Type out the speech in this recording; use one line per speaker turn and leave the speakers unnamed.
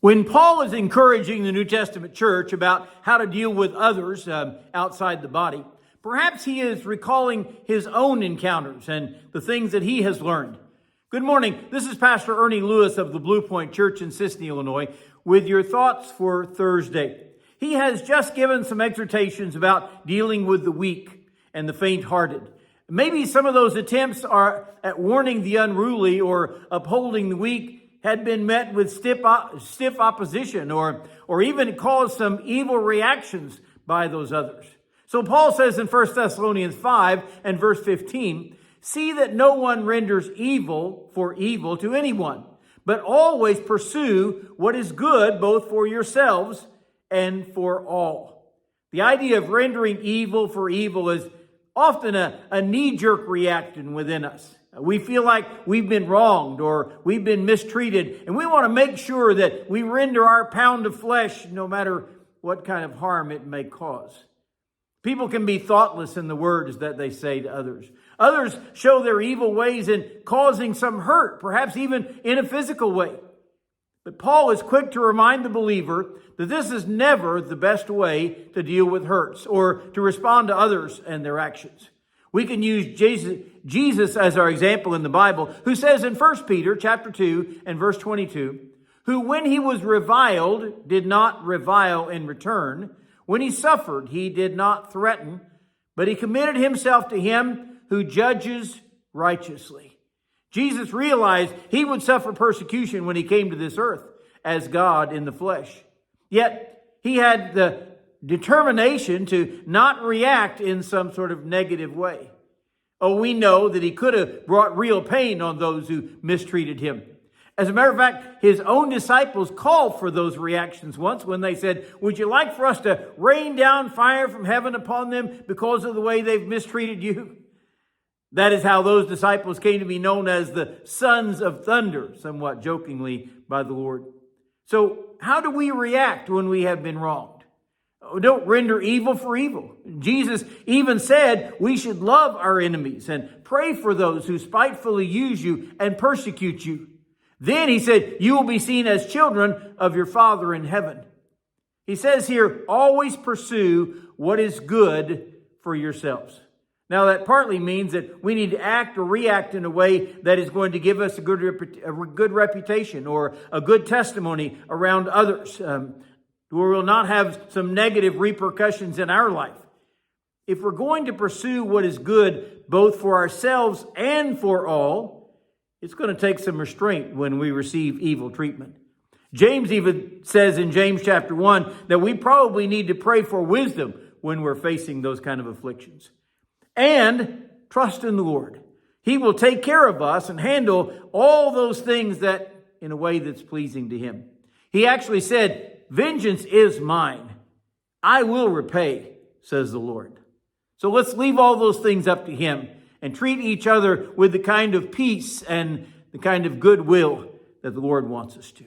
When Paul is encouraging the New Testament church about how to deal with others outside the body, perhaps he is recalling his own encounters and the things that he has learned. Good morning. This is Pastor Ernie Lewis of the Blue Point Church in Sisseton, Illinois, with your thoughts for Thursday. He has just given some exhortations about dealing with the weak and the faint-hearted. Maybe some of those attempts are at warning the unruly or upholding the weak had been met with stiff opposition or even caused some evil reactions by those others. So Paul says in 1 Thessalonians 5 and verse 15, "See that no one renders evil for evil to anyone, but always pursue what is good both for yourselves and for all." The idea of rendering evil for evil is often a knee-jerk reaction within us. We feel like we've been wronged or we've been mistreated, and we want to make sure that we render our pound of flesh no matter what kind of harm it may cause. People can be thoughtless in the words that they say to others. Others show their evil ways in causing some hurt, perhaps even in a physical way. But Paul is quick to remind the believer that this is never the best way to deal with hurts or to respond to others and their actions. We can use Jesus as our example in the Bible, who says in 1 Peter chapter 2 and verse 22, "Who when he was reviled did not revile in return. When he suffered, he did not threaten, but he committed himself to him who judges righteously." Jesus realized he would suffer persecution when he came to this earth as God in the flesh. Yet he had the determination to not react in some sort of negative way. Oh, we know that he could have brought real pain on those who mistreated him. As a matter of fact, his own disciples called for those reactions once when they said, "Would you like for us to rain down fire from heaven upon them because of the way they've mistreated you?" That is how those disciples came to be known as the sons of thunder, somewhat jokingly by the Lord. So how do we react when we have been wronged? Don't render evil for evil. Jesus even said we should love our enemies and pray for those who spitefully use you and persecute you. Then he said, you will be seen as children of your Father in heaven. He says here, always pursue what is good for yourselves. Now that partly means that we need to act or react in a way that is going to give us a good reputation or a good testimony around others, where we'll not have some negative repercussions in our life. If we're going to pursue what is good both for ourselves and for all, it's going to take some restraint when we receive evil treatment. James even says in James chapter 1 that we probably need to pray for wisdom when we're facing those kind of afflictions. And trust in the Lord. He will take care of us and handle all those things that in a way that's pleasing to him. He actually said, "Vengeance is mine. I will repay," says the Lord. So let's leave all those things up to him and treat each other with the kind of peace and the kind of goodwill that the Lord wants us to.